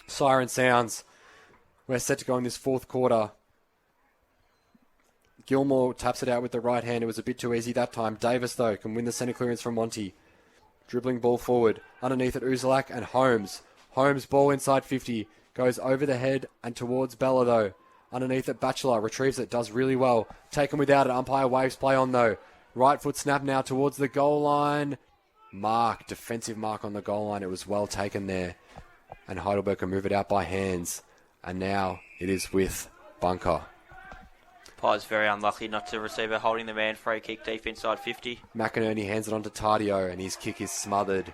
Siren sounds. We're set to go in this fourth quarter. Gilmore taps it out with the right hand. It was a bit too easy that time. Davis, though, can win the centre clearance from Monty. Dribbling ball forward. Underneath at Uzelac and Holmes. Holmes, ball inside 50. Goes over the head and towards Bella, though. Underneath at Batchelor. Retrieves it. Does really well. Taken without it. Umpire waves play on, though. Right foot snap now towards the goal line. Mark. Defensive mark on the goal line. It was well taken there. And Heidelberg can move it out by hands. And now it is with Bunker. Pies very unlucky not to receive a holding the man free kick deep inside 50. McInerney hands it on to Tardio, and his kick is smothered.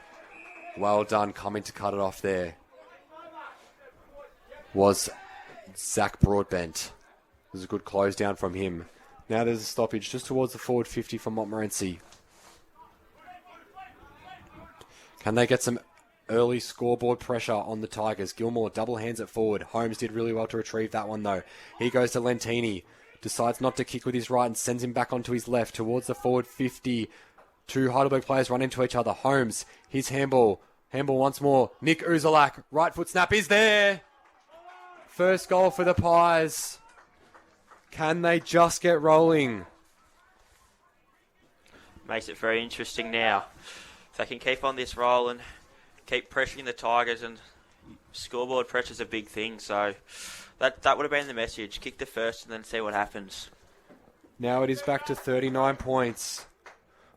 Well done, coming to cut it off there was Zach Broadbent. It was a good close down from him. Now there's a stoppage just towards the forward 50 from Montmorency. Can they get some early scoreboard pressure on the Tigers? Gilmore double hands it forward. Holmes did really well to retrieve that one, though. He goes to Lentini. Decides not to kick with his right and sends him back onto his left towards the forward 50. Two Heidelberg players run into each other. Holmes, his handball. Handball once more. Nick Uzelac. Right foot snap is there. First goal for the Pies. Can they just get rolling? Makes it very interesting now. If they can keep on this roll and keep pressuring the Tigers, and scoreboard pressure's a big thing, so that would have been the message. Kick the first and then see what happens. Now it is back to 39 points.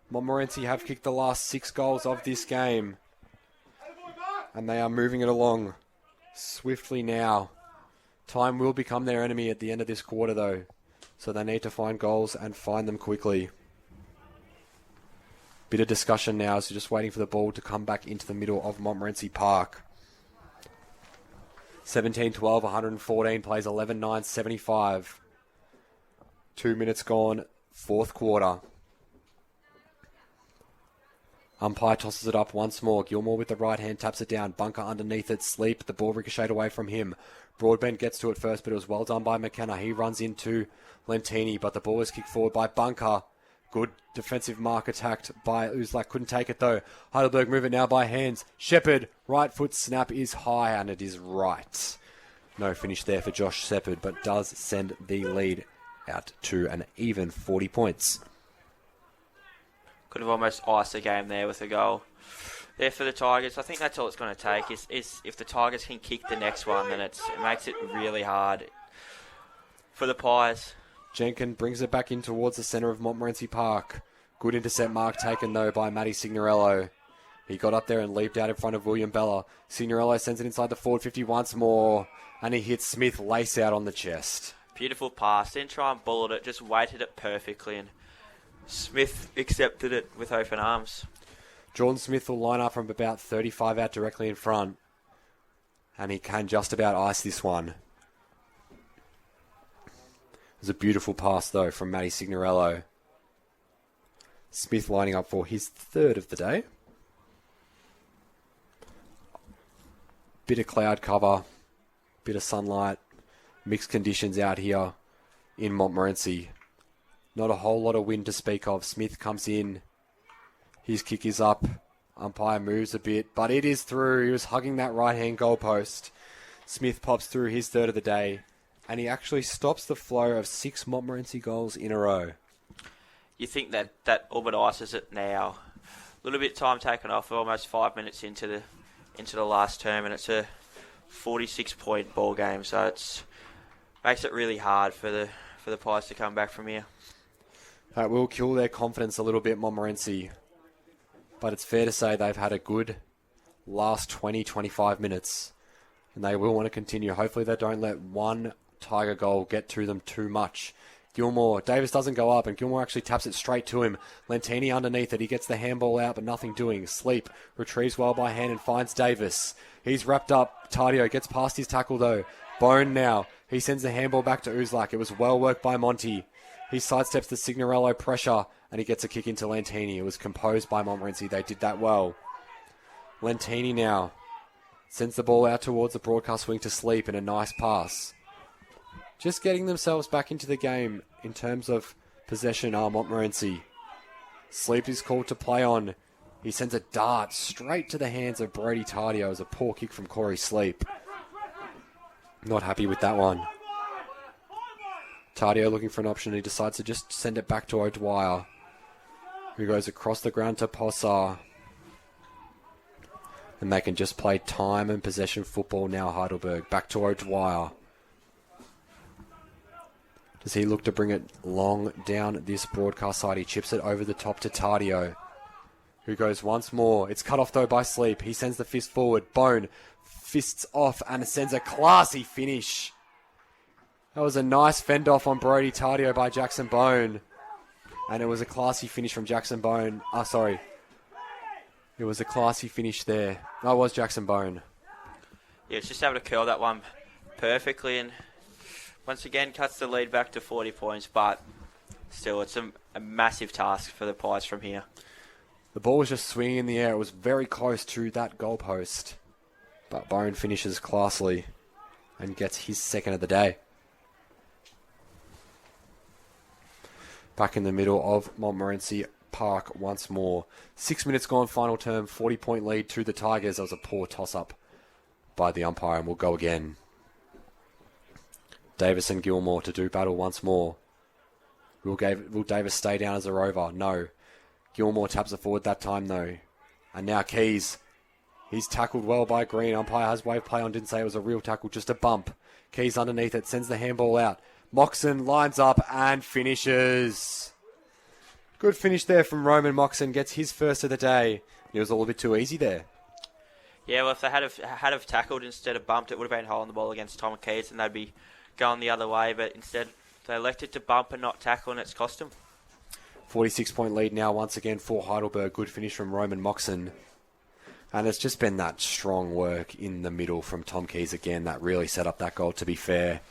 Montmorency have kicked the last 6 goals of this game. And they are moving it along swiftly now. Time will become their enemy at the end of this quarter, though. So they need to find goals and find them quickly. Bit of discussion now, so just waiting for the ball to come back into the middle of Montmorency Park. 17-12, 114, plays 11-9, 75. 2 minutes gone, fourth quarter. Umpire tosses it up once more. Gilmore with the right hand taps it down. Bunker underneath it. Sleep. The ball ricocheted away from him. Broadbent gets to it first, but it was well done by McKenna. He runs into Lentini, but the ball is kicked forward by Bunker. Good defensive mark attacked by Uzelac. Couldn't take it though. Heidelberg move it now by hands. Shepherd, right foot snap is high and it is right. No finish there for Josh Shepherd, but does send the lead out to an even 40 points. Could have almost iced the game there with a goal there for the Tigers. I think that's all it's going to take is if the Tigers can kick the next one, then it makes it really hard for the Pies. Jenkins brings it back in towards the centre of Montmorency Park. Good intercept mark taken, though, by Matty Signorello. He got up there and leaped out in front of William Bella. Signorello sends it inside the forward 50 once more, and he hits Smith lace out on the chest. Beautiful pass. Didn't try and bullet it, just weighted it perfectly, and Smith accepted it with open arms. Jordan Smith will line up from about 35 out directly in front, and he can just about ice this one. It was a beautiful pass, though, from Matty Signorello. Smith lining up for his third of the day. Bit of cloud cover, bit of sunlight, mixed conditions out here in Montmorency. Not a whole lot of wind to speak of. Smith comes in. His kick is up. Umpire moves a bit, but it is through. He was hugging that right-hand goalpost. Smith pops through his third of the day, and he actually stops the flow of 6 Montmorency goals in a row. You think that Auburn ices it now. A little bit of time taken off, almost 5 minutes into the last term, and it's a 46-point ball game, so it makes it really hard for the Pies to come back from here. That will kill their confidence a little bit, Montmorency. But it's fair to say they've had a good last 20-25 minutes, and they will want to continue. Hopefully they don't let one Tiger goal get to them too much. Gilmore, Davis doesn't go up, and Gilmore actually taps it straight to him. Lentini underneath it. He gets the handball out, but nothing doing. Sleep retrieves well by hand and finds Davis. He's wrapped up. Tardio gets past his tackle, though. Bone now. He sends the handball back to Uzelac. It was well worked by Monty. He sidesteps the Signorello pressure, and he gets a kick into Lentini. It was composed by Montmorency. They did that well. Lentini now sends the ball out towards the broadcast wing to Sleep in a nice pass. Just getting themselves back into the game in terms of possession are Montmorency. Sleep is called to play on. He sends a dart straight to the hands of Brody Tardio as a poor kick from Corey Sleep. Not happy with that one. Tardio looking for an option. He decides to just send it back to O'Dwyer, who goes across the ground to Possar. And they can just play time and possession football now, Heidelberg. Back to O'Dwyer. Does he look to bring it long down this broadcast side? He chips it over the top to Tardio, who goes once more. It's cut off though by Sleep. He sends the fist forward. Bone fists off and sends a classy finish. That was a nice fend off on Brody Tardio by Jackson Bone. And it was a classy finish from Jackson Bone. It was a classy finish there. That was Jackson Bone. Yeah, it's just able to curl that one perfectly, and once again cuts the lead back to 40 points, but still it's a massive task for the Pies from here. The ball was just swinging in the air. It was very close to that goalpost. But Bone finishes classily and gets his second of the day. Back in the middle of Montmorency Park once more. 6 minutes gone, final term, 40-point lead to the Tigers. That was a poor toss-up by the umpire, and we'll go again. Davis and Gilmore to do battle once more. Will Davis stay down as a rover? No. Gilmore taps it forward that time, though. And now Keys. He's tackled well by Green. Umpire has wave play on, didn't say it was a real tackle, just a bump. Keys underneath it, sends the handball out. Moxon lines up and finishes. Good finish there from Roman Moxon. Gets his first of the day. It was all a bit too easy there. Yeah, well, if they had have tackled instead of bumped, it would have been holding the ball against Tom Keys, and they'd be going the other way. But instead, they elected to bump and not tackle, and it's cost them. 46-point lead now once again for Heidelberg. Good finish from Roman Moxon. And it's just been that strong work in the middle from Tom Keys again that really set up that goal, to be fair.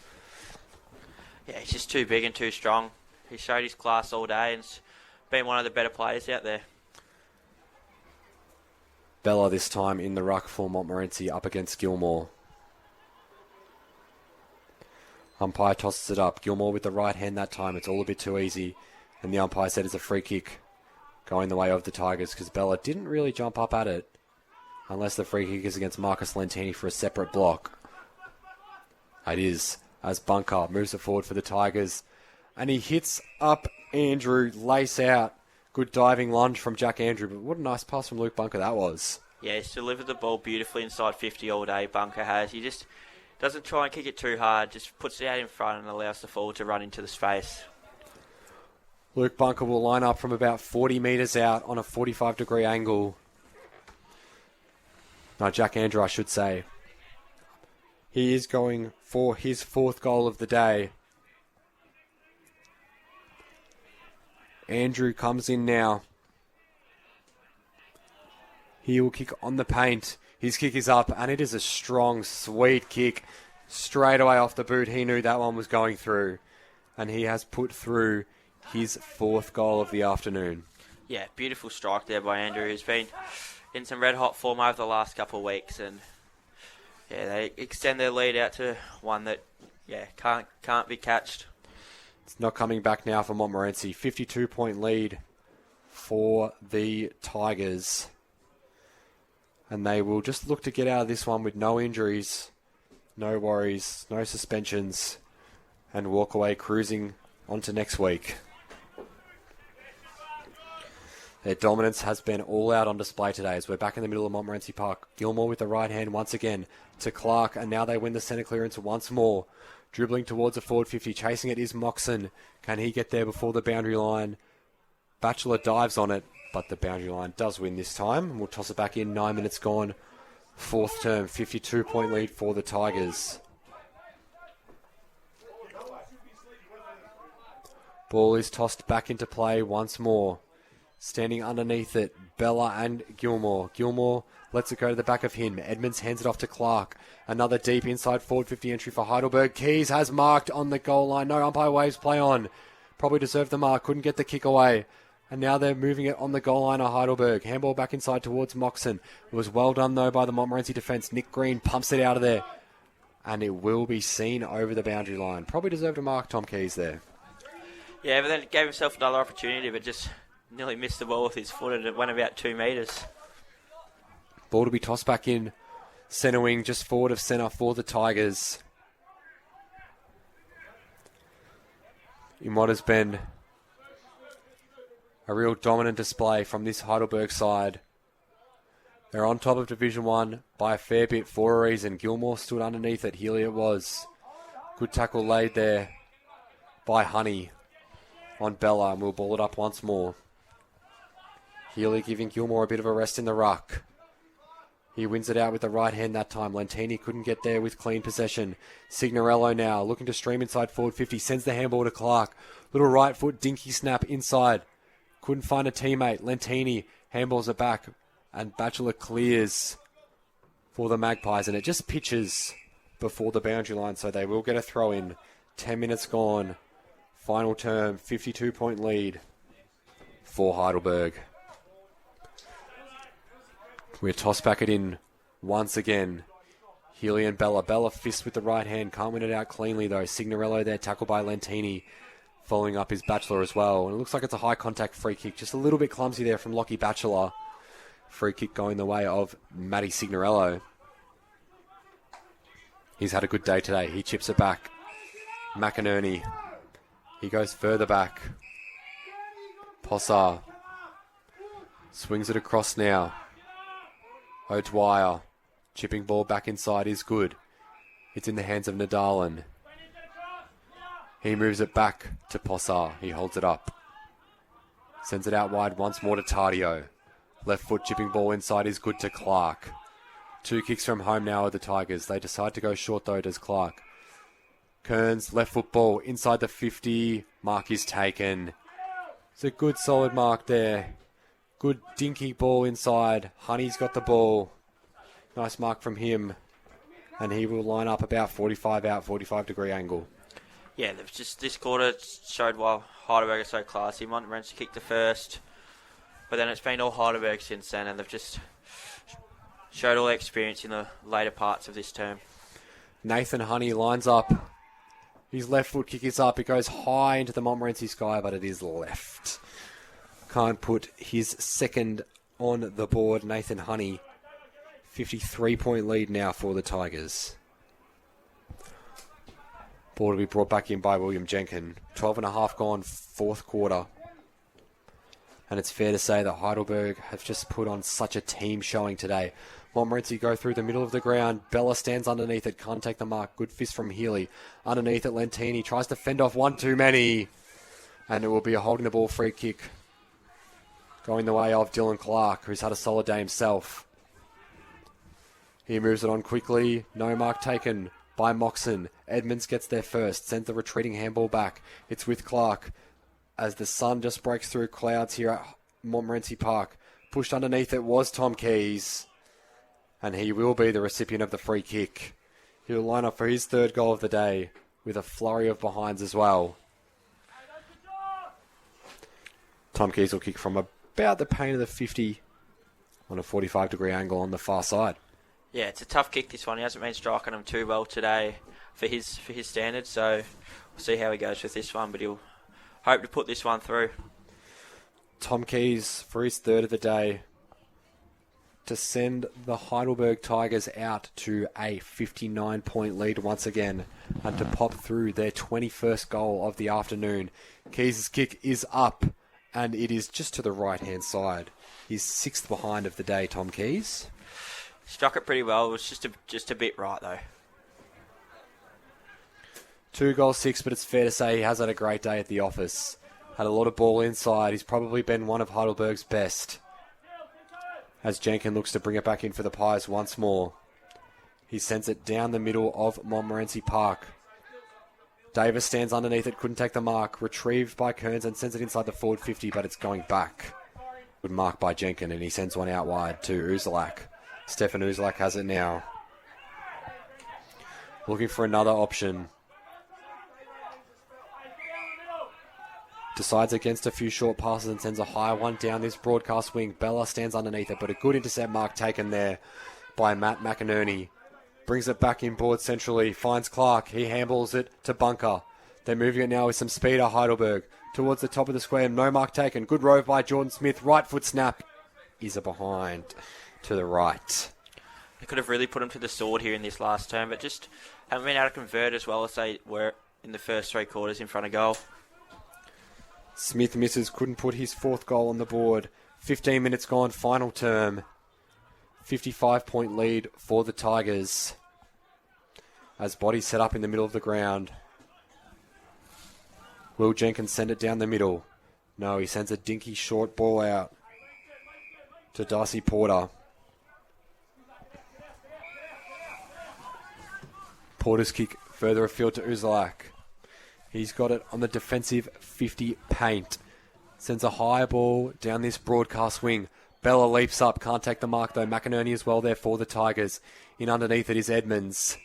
Yeah, he's just too big and too strong. He showed his class all day and has been one of the better players out there. Bella this time in the ruck for Montmorency up against Gilmore. Umpire tosses it up. Gilmore with the right hand that time. It's all a bit too easy. And the umpire said it's a free kick going the way of the Tigers because Bella didn't really jump up at it unless the free kick is against Marcus Lentini for a separate block. It is, as Bunker moves it forward for the Tigers. And he hits up Andrew, lace out. Good diving lunge from Jack Andrew, but what a nice pass from Luke Bunker that was. Yeah, he's delivered the ball beautifully inside 50 all day, Bunker has. He just doesn't try and kick it too hard, just puts it out in front and allows the forward to run into the space. Luke Bunker will line up from about 40 metres out on a 45-degree angle. No, Jack Andrew, I should say. He is going for his fourth goal of the day. Andrew comes in now. He will kick on the paint. His kick is up, and it is a strong, sweet kick. Straight away off the boot, he knew that one was going through. And he has put through his fourth goal of the afternoon. Yeah, beautiful strike there by Andrew. He's been in some red-hot form over the last couple of weeks, and yeah, they extend their lead out to one that can't be catched. It's not coming back now for Montmorency. 52-point lead for the Tigers. And they will just look to get out of this one with no injuries, no worries, no suspensions, and walk away cruising on to next week. Their dominance has been all out on display today as we're back in the middle of Montmorency Park. Gilmore with the right hand once again to Clark, and now they win the centre clearance once more. Dribbling towards a forward 50, chasing it is Moxon. Can he get there before the boundary line? Batchelor dives on it, but the boundary line does win this time. We'll toss it back in, 9 minutes gone. Fourth term, 52-point lead for the Tigers. Ball is tossed back into play once more. Standing underneath it, Bella and Gilmore. Gilmore lets it go to the back of him. Edmonds hands it off to Clark. Another deep inside forward 50 entry for Heidelberg. Keys has marked on the goal line. No umpire waves play on. Probably deserved the mark. Couldn't get the kick away. And now they're moving it on the goal line of Heidelberg. Handball back inside towards Moxon. It was well done though by the Montmorency defence. Nick Green pumps it out of there. And it will be seen over the boundary line. Probably deserved a mark, Tom Keys there. Yeah, but then he gave himself another opportunity, but just nearly missed the ball with his foot and it went about 2 metres. Ball to be tossed back in. Centre wing just forward of centre for the Tigers. in what has been a real dominant display from this Heidelberg side. They're on top of Division 1 by a fair bit for a reason. Gilmore stood underneath it. Healy it was. Good tackle laid there by Honey on Bella, and we'll ball it up once more. Healy giving Gilmore a bit of a rest in the ruck. He wins it out with the right hand that time. Lentini couldn't get there with clean possession. Signorello now looking to stream inside forward 50. Sends the handball to Clark. Little right foot dinky snap inside. Couldn't find a teammate. Lentini handballs it back. And Batchelor clears for the Magpies. And it just pitches before the boundary line. So they will get a throw in. 10 minutes gone. Final term. 52-point lead for Heidelberg. We're tossed back it in once again. Healy and Bella. Bella fist with the right hand. Can't win it out cleanly though. Signorello there, tackled by Lentini. Following up his Batchelor as well. And it looks like it's a high contact free kick. Just a little bit clumsy there from Lockie Batchelor. Free kick going the way of Matty Signorello. He's had a good day today. He chips it back. McInerney. He goes further back. Possar. Swings it across now. O'Dwyer. Chipping ball back inside is good. It's in the hands of Nadalen. He moves it back to Possar. He holds it up. Sends it out wide once more to Tardio. Left foot chipping ball inside is good to Clark. 2 kicks from home now of the Tigers. They decide to go short though, does Clark. Kearns, left foot ball inside the 50. Mark is taken. It's a good solid mark there. Good dinky ball inside. Honey's got the ball. Nice mark from him. And he will line up about 45 out, 45 degree angle. Yeah, they've just this quarter showed why Heidelberg is so classy. Montmorency kicked the first, but then it's been all Heidelberg since then, and they've just showed all their experience in the later parts of this term. Nathan Honey lines up. His left foot kick is up. It goes high into the Montmorency sky, but it is left. Can't put his second on the board. Nathan Honey, 53-point lead now for the Tigers. Ball to be brought back in by William Jenkin. 12.5 gone, fourth quarter. And it's fair to say that Heidelberg have just put on such a team showing today. Montmorency go through the middle of the ground. Bella stands underneath it, can't take the mark. Good fist from Healy. Underneath it, Lentini tries to fend off one too many. And it will be a holding the ball free kick. Going the way of Dylan Clark, who's had a solid day himself. He moves it on quickly. No mark taken by Moxon. Edmonds gets there first. Sends the retreating handball back. It's with Clark. As the sun just breaks through clouds here at Montmorency Park. Pushed underneath it was Tom Keys. And he will be the recipient of the free kick. He'll line up for his third goal of the day with a flurry of behinds as well. Tom Keys will kick from about the paint of the 50 on a 45 degree angle on the far side. Yeah, it's a tough kick, this one. He hasn't been striking them too well today for his standards, so we'll see how he goes with this one, but he'll hope to put this one through. Tom Keys for his third of the day to send the Heidelberg Tigers out to a 59-point lead once again and to pop through their 21st goal of the afternoon. Keys' kick is up and it is just to the right-hand side. He's sixth behind of the day, Tom Keys. Struck it pretty well. It was just a bit right, though. 2 goals, 6, but it's fair to say he has had a great day at the office. Had a lot of ball inside. He's probably been one of Heidelberg's best. As Jenkin looks to bring it back in for the Pies once more. He sends it down the middle of Montmorency Park. Davis stands underneath it, couldn't take the mark. Retrieved by Kearns and sends it inside the forward 50, but it's going back. Good mark by Jenkin, and he sends one out wide to Uzelac. Stefan Uzelac has it now. Looking for another option. Decides against a few short passes and sends a high one down this broadcast wing. Bella stands underneath it, but a good intercept mark taken there by Matt McInerney. Brings it back inboard centrally. Finds Clark. He handballs it to Bunker. They're moving it now with some speed at Heidelberg. Towards the top of the square. No mark taken. Good rove by Jordan Smith. Right foot snap. Is a behind to the right. They could have really put him to the sword here in this last term, but just haven't been able to convert as well as they were in the first 3 quarters in front of goal. Smith misses, couldn't put his fourth goal on the board. 15 minutes gone, final term. 55-point lead for the Tigers. As bodies set up in the middle of the ground. Will Jenkins send it down the middle? No, he sends a dinky short ball out to Darcy Porter. Porter's kick further afield to Uzalak. He's got it on the defensive 50 paint. Sends a high ball down this broadcast wing. Bella leaps up, can't take the mark though. McInerney as well there for the Tigers. In underneath it is Edmonds.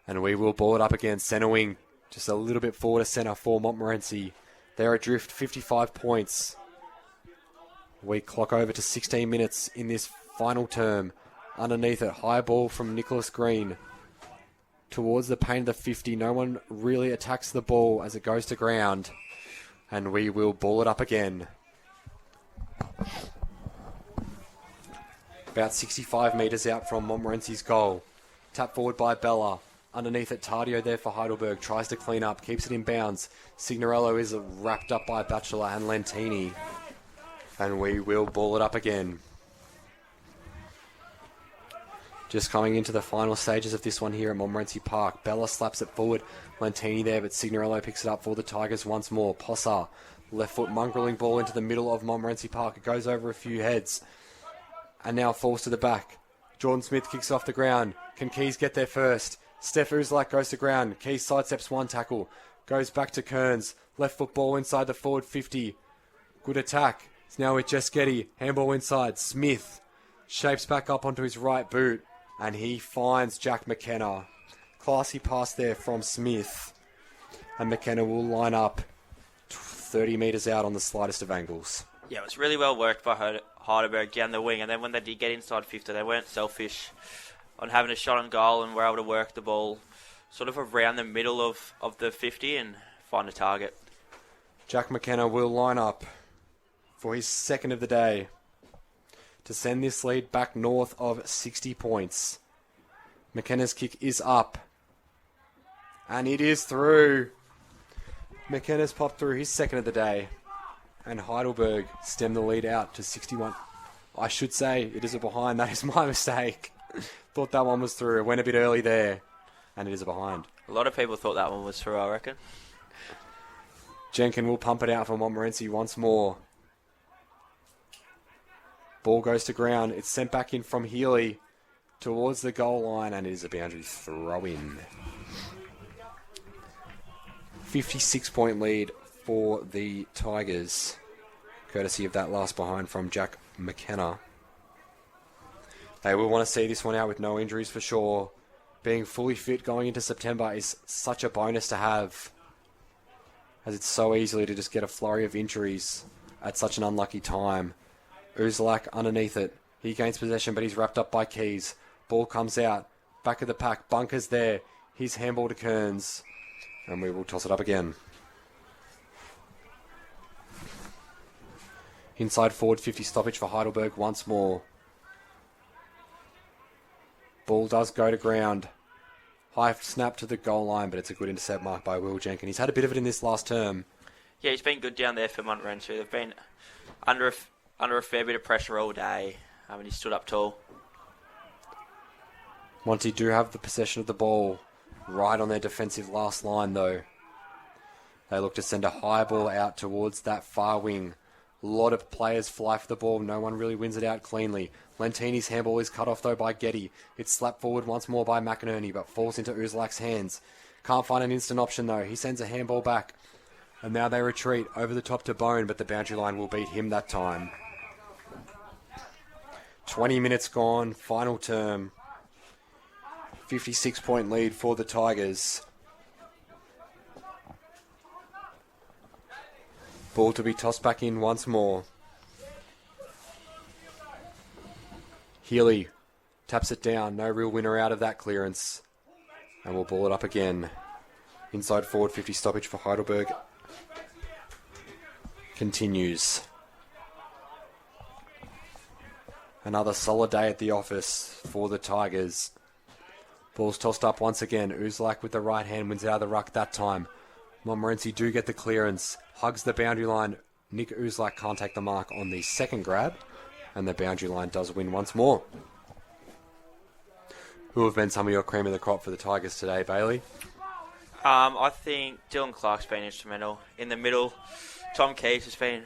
And we will ball it up again. Centre wing, just a little bit forward to centre for Montmorency. They're adrift, 55 points. We clock over to 16 minutes in this final term. Underneath it, high ball from Nicholas Green. Towards the paint of the 50. No one really attacks the ball as it goes to ground. And we will ball it up again. About 65 metres out from Montmorency's goal. Tap forward by Bella. Underneath it, Tardio there for Heidelberg. Tries to clean up, keeps it in bounds. Signorello is wrapped up by Batchelor and Lentini. And we will ball it up again. Just coming into the final stages of this one here at Montmorency Park. Bella slaps it forward. Lentini there, but Signorello picks it up for the Tigers once more. Possar, left foot mongrelling ball into the middle of Montmorency Park. It goes over a few heads. And now falls to the back. Jordan Smith kicks off the ground. Can Keys get there first? Steph Uzlak goes to ground. Keys sidesteps one tackle. Goes back to Kearns. Left foot ball inside the forward 50. Good attack. It's now with Jeschetti. Handball inside. Smith shapes back up onto his right boot. And he finds Jack McKenna. Classy pass there from Smith. And McKenna will line up 30 metres out on the slightest of angles. Yeah, it was really well worked by Heidelberg down the wing. And then when they did get inside 50, they weren't selfish on having a shot on goal and were able to work the ball sort of around the middle of the 50 and find a target. Jack McKenna will line up for his second of the day to send this lead back north of 60 points. McKenna's kick is up. And it is through. McKenna's popped through his second of the day. And Heidelberg stemmed the lead out to 61. I should say it is a behind. That is my mistake. Thought that one was through. It went a bit early there. And it is a behind. A lot of people thought that one was through, I reckon. Jenkins will pump it out for Montmorency once more. Ball goes to ground. It's sent back in from Healy towards the goal line, and it is a boundary throw-in. 56-point lead for the Tigers, courtesy of that last behind from Jack McKenna. They will want to see this one out with no injuries for sure. Being fully fit going into September is such a bonus to have, as it's so easily to just get a flurry of injuries at such an unlucky time. Uzalak underneath it. He gains possession, but he's wrapped up by Keys. Ball comes out. Back of the pack. Bunker's there. His handball to Kearns. And we will toss it up again. Inside forward 50 stoppage for Heidelberg once more. Ball does go to ground. High snap to the goal line, but it's a good intercept mark by Will Jenkins. He's had a bit of it in this last term. Yeah, he's been good down there for Montmorency. They've been under a fair bit of pressure all day. And he stood up tall. Monty do have the possession of the ball right on their defensive last line, though. They look to send a high ball out towards that far wing. A lot of players fly for the ball. No one really wins it out cleanly. Lentini's handball is cut off, though, by Getty. It's slapped forward once more by McInerney, but falls into Uzlak's hands. Can't find an instant option, though. He sends a handball back. And now they retreat over the top to Bone, but the boundary line will beat him that time. 20 minutes gone, final term. 56-point lead for the Tigers. Ball to be tossed back in once more. Healy taps it down. No real winner out of that clearance. And we'll ball it up again. Inside forward 50 stoppage for Heidelberg. Continues. Another solid day at the office for the Tigers. Ball's tossed up once again. Uzlak with the right hand wins out of the ruck that time. Montmorency do get the clearance. Hugs the boundary line. Nick Uzlak can't take the mark on the second grab. And the boundary line does win once more. Who have been some of your cream of the crop for the Tigers today, Bailey? I think Dylan Clark's been instrumental. In the middle, Tom Keys has been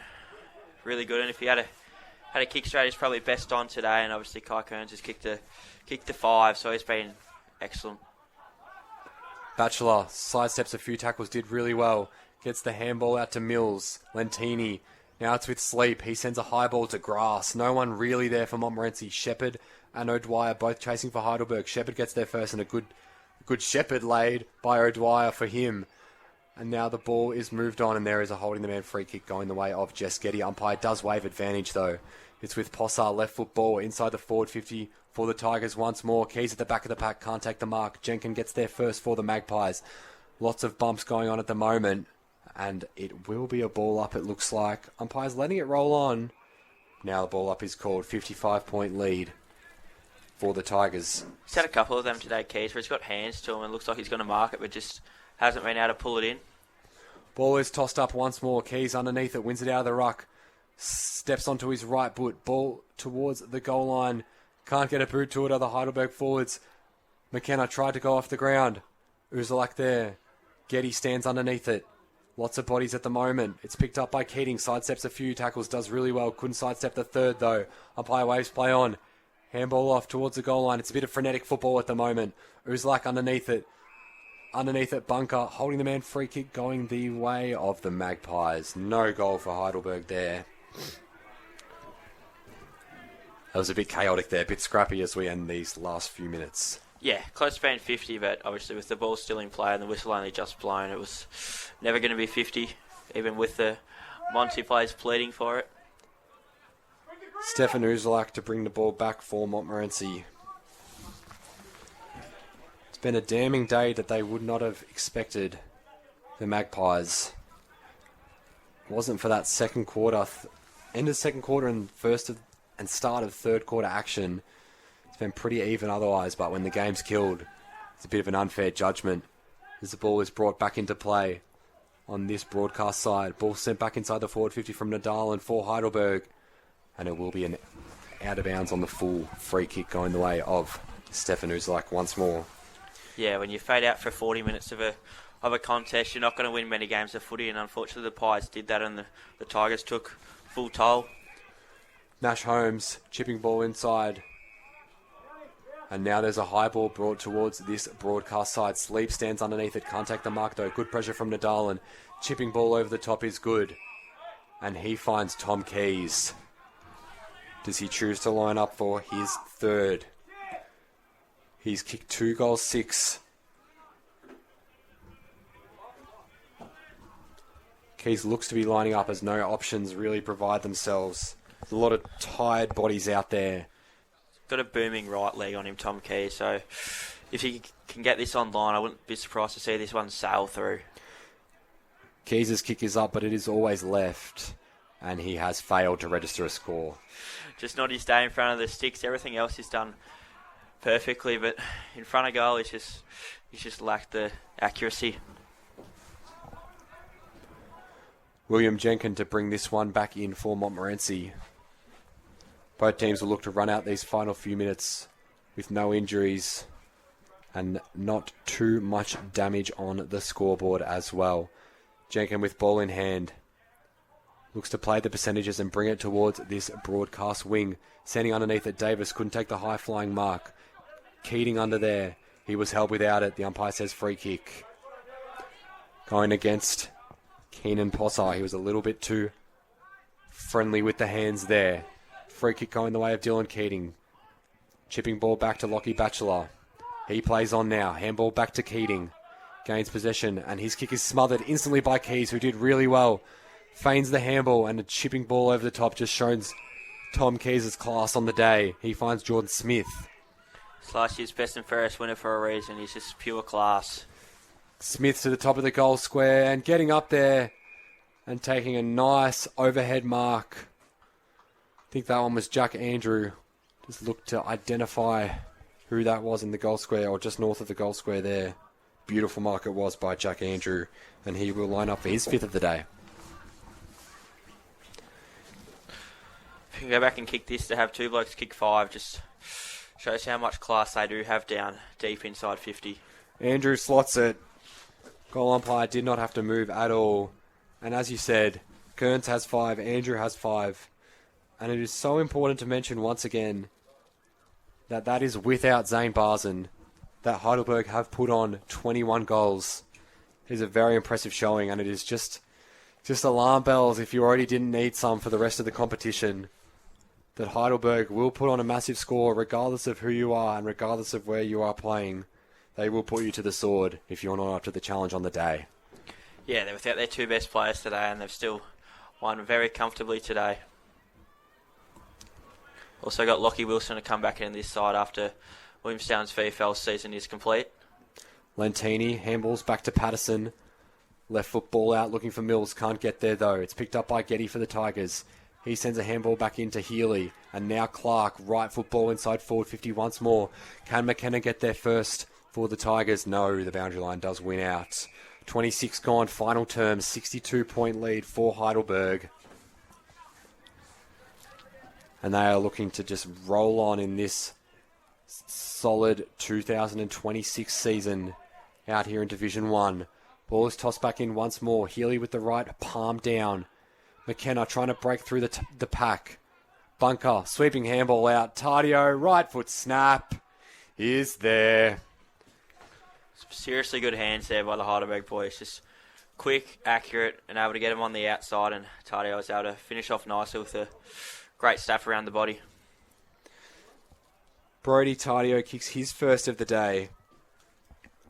really good. And if he had a kick straight, he's probably best on today. And obviously Kai Kearns has kicked the 5, so he's been excellent. Batchelor sidesteps a few tackles, did really well. Gets the handball out to Mills. Lentini. Now it's with Sleep. He sends a high ball to grass. No one really there for Montmorency. Shepherd and O'Dwyer both chasing for Heidelberg. Shepherd gets there first and a good Shepherd laid by O'Dwyer for him. And now the ball is moved on and there is a holding the man free kick going the way of Jess Getty. Umpire does wave advantage though. It's with Possar, left foot ball inside the forward 50 for the Tigers once more. Keys at the back of the pack, can't take the mark. Jenkins gets there first for the Magpies. Lots of bumps going on at the moment. And it will be a ball up, it looks like. Umpire's letting it roll on. Now the ball up is called. 55-point lead for the Tigers. He's had a couple of them today, Keys, where he's got hands to him and looks like he's going to mark it, but just hasn't been able to pull it in. Ball is tossed up once more. Keys underneath it, wins it out of the ruck. Steps onto his right boot. Ball towards the goal line. Can't get a boot to it, other Heidelberg forwards. McKenna tried to go off the ground. Uzalak there. Getty stands underneath it. Lots of bodies at the moment. It's picked up by Keating. Sidesteps a few tackles. Does really well. Couldn't sidestep the third, though. Umpire waves play on. Handball off towards the goal line. It's a bit of frenetic football at the moment. Uzlak underneath it. Underneath it, Bunker. Holding the man free kick going the way of the Magpies. No goal for Heidelberg there. That was a bit chaotic there. A bit scrappy as we end these last few minutes. Yeah, close to being 50, but obviously with the ball still in play and the whistle only just blown, it was never going to be 50, even with the Monty players pleading for it. Stefan Uzlak to bring the ball back for Montmorency. It's been a damning day that they would not have expected, the Magpies. It wasn't for that second quarter, end of second quarter and start of third quarter action. It's been pretty even otherwise, but when the game's killed, it's a bit of an unfair judgment as the ball is brought back into play on this broadcast side. Ball sent back inside the forward 50 from Nadal and for Heidelberg, and it will be an out of bounds on the full free kick going the way of Stefan Uzlak once more. Yeah, when you fade out for 40 minutes of a contest, you're not going to win many games of footy, and unfortunately the Pies did that and the Tigers took full toll. Nash Holmes, chipping ball inside. And now there's a high ball brought towards this broadcast side. Sleep stands underneath it. Can't take the mark though. Good pressure from Nadal and chipping ball over the top is good. And he finds Tom Keys. Does he choose to line up for his third? He's kicked 2 goals, 6. Keys looks to be lining up as no options really provide themselves. There's a lot of tired bodies out there. Got a booming right leg on him, Tom Key, so if he can get this online, I wouldn't be surprised to see this one sail through. Keys' kick is up, but it is always left, and he has failed to register a score. Just not his day in front of the sticks. Everything else is done perfectly, but in front of goal, he's just lacked the accuracy. William Jenkins to bring this one back in for Montmorency. Both teams will look to run out these final few minutes with no injuries and not too much damage on the scoreboard as well. Jenkins with ball in hand. Looks to play the percentages and bring it towards this broadcast wing. Sending underneath it, Davis couldn't take the high-flying mark. Keating under there. He was held without it. The umpire says free kick. Going against Keenan Possar. He was a little bit too friendly with the hands there. Free kick going the way of Dylan Keating. Chipping ball back to Lockie Batchelor. He plays on now. Handball back to Keating. Gains possession and his kick is smothered instantly by Keys, who did really well. Feigns the handball and a chipping ball over the top just shows Tom Keys' class on the day. He finds Jordan Smith. It's last year's best and fairest winner for a reason. He's just pure class. Smith to the top of the goal square and getting up there and taking a nice overhead mark. I think that one was Jack Andrew. Just looked to identify who that was in the goal square or just north of the goal square there. beautiful mark it was by Jack Andrew, and he will line up for his 5th of the day. If you can go back and kick this to have 2 blokes kick 5, just shows how much class they do have down deep inside 50. Andrew slots it. Goal umpire did not have to move at all. And as you said, Kearns has 5, Andrew has 5. And it is so important to mention once again that is without Zane Barzen, that Heidelberg have put on 21 goals. It is a very impressive showing, and it is just alarm bells if you already didn't need some for the rest of the competition. That Heidelberg will put on a massive score regardless of who you are and regardless of where you are playing. They will put you to the sword if you're not up to the challenge on the day. Yeah, they're without their 2 best players today, and they've still won very comfortably today. Also got Lockie Wilson to come back in this side after Williamstown's VFL season is complete. Lentini handballs back to Patterson. Left foot ball out looking for Mills. Can't get there though. It's picked up by Getty for the Tigers. He sends a handball back into Healy. And now Clark. Right foot ball inside forward 50 once more. Can McKenna get there first for the Tigers? No, the boundary line does win out. 26 gone. Final term. 62-point lead for Heidelberg. And they are looking to just roll on in this solid 2026 season out here in Division 1. Ball is tossed back in once more. Healy with the right, palm down. McKenna trying to break through the pack. Bunker, sweeping handball out. Tardio, right foot snap is there. Some seriously good hands there by the Heidelberg boys. Just quick, accurate, and able to get him on the outside. And Tardio was able to finish off nicely with a great staff around the body. Brody Tardio kicks his first of the day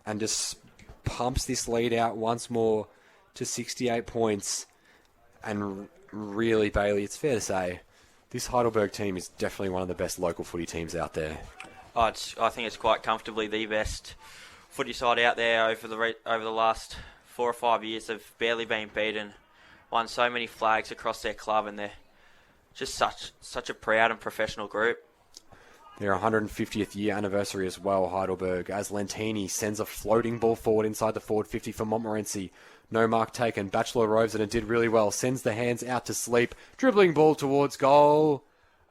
and just pumps this lead out once more to 68 points. And really, Bailey, it's fair to say, this Heidelberg team is definitely one of the best local footy teams out there. I think it's quite comfortably the best footy side out there over the last 4 or 5 years. They've barely been beaten, won so many flags across their club, and they're just such a proud and professional group. Their 150th year anniversary as well, Heidelberg, as Lentini sends a floating ball forward inside the forward 50 for Montmorency. No mark taken. Batchelor roves it and did really well. Sends the hands out to sleep. Dribbling ball towards goal.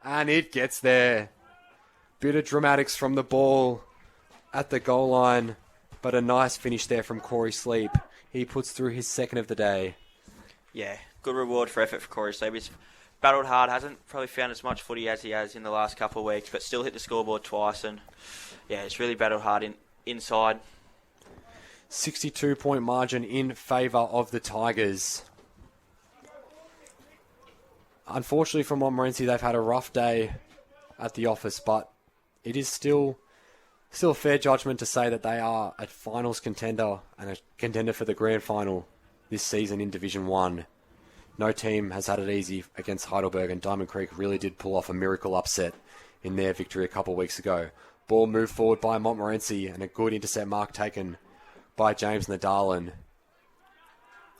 And it gets there. Bit of dramatics from the ball at the goal line. But a nice finish there from Corey Sleep. He puts through his 2nd of the day. Yeah, good reward for effort for Corey Sleep. He's battled hard, hasn't probably found as much footy as he has in the last couple of weeks, but still hit the scoreboard twice, and yeah, he's really battled hard inside. 62-point margin in favour of the Tigers. Unfortunately for Montmorency, they've had a rough day at the office, but it is still a fair judgment to say that they are a finals contender and a contender for the grand final this season in Division 1. No team has had it easy against Heidelberg, and Diamond Creek really did pull off a miracle upset in their victory a couple of weeks ago. Ball moved forward by Montmorency, and a good intercept mark taken by James Nadalin.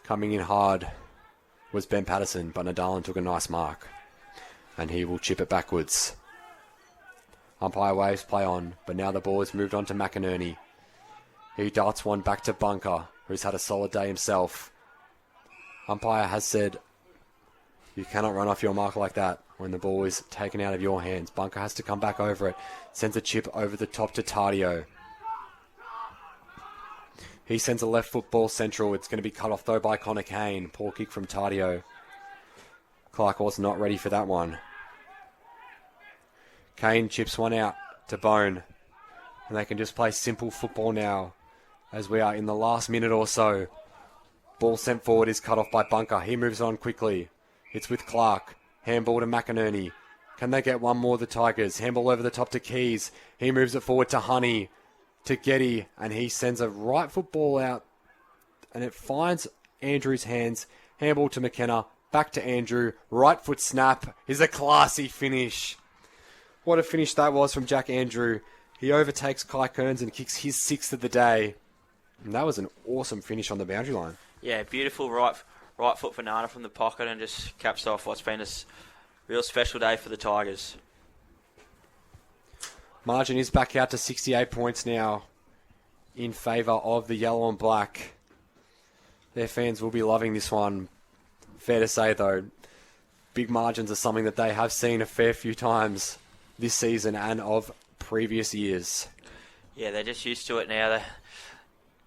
Coming in hard was Ben Patterson, but Nadalin took a nice mark, and he will chip it backwards. Umpire waves play on, but now the ball is moved on to McInerney. He darts one back to Bunker, who's had a solid day himself. Umpire has said, you cannot run off your mark like that when the ball is taken out of your hands. Bunker has to come back over it. Sends a chip over the top to Tardio. He sends a left foot ball central. It's going to be cut off though by Connor Kane. Poor kick from Tardio. Clark was not ready for that one. Kane chips one out to Bone. And they can just play simple football now as we are in the last minute or so. Ball sent forward is cut off by Bunker. He moves on quickly. It's with Clark. Handball to McInerney. Can they get one more, the Tigers? Handball over the top to Keys. He moves it forward to Honey. To Getty. And he sends a right foot ball out. And it finds Andrew's hands. Handball to McKenna. Back to Andrew. Right foot snap is a classy finish. What a finish that was from Jack Andrew. He overtakes Kai Kearns and kicks his 6th of the day. And that was an awesome finish on the boundary line. Yeah, beautiful right foot banana from the pocket and just caps off what's been a real special day for the in favour of the yellow and black. Their fans will be loving this one. Fair to say, though, big margins are something that they have seen a fair few times this season and of previous years. Yeah, they're just used to it now.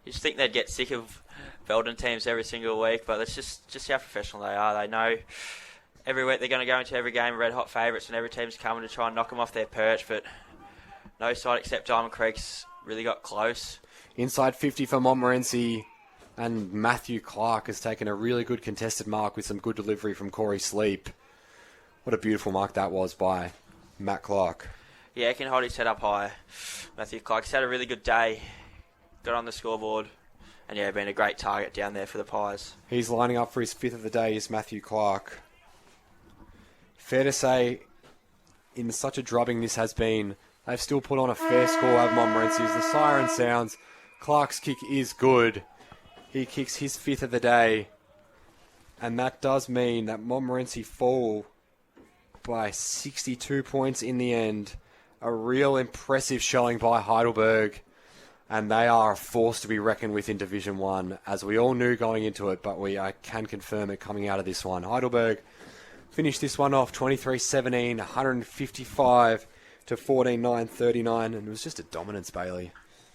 You just think they'd get sick of Belden teams every single week, but that's just how professional they are. They know every week they're going to go into every game red-hot favourites, and every team's coming to try and knock them off their perch, but no side except Diamond Creek's really got close. Inside 50 for Montmorency, and Matthew Clark has taken a really good contested mark with some good delivery from Corey Sleep. What a beautiful mark that was by Matt Clark. Yeah, he can hold his head up high. Matthew Clark's had a really good day. Got on the scoreboard. And yeah, been a great target down there for the Pies. He's lining up for his 5th of the day, is Matthew Clark. Fair to say, in such a drubbing this has been, they've still put on a fair score over Montmorency. As the siren sounds, Clark's kick is good. He kicks his 5th of the day. And that does mean that Montmorency fall by 62 points in the end. A real impressive showing by Heidelberg. And they are a force to be reckoned with in Division 1, as we all knew going into it, but I can confirm it coming out of this one. Heidelberg finished this one off 23-17, 155 to 14-9, 39, and it was just a dominance, Bailey.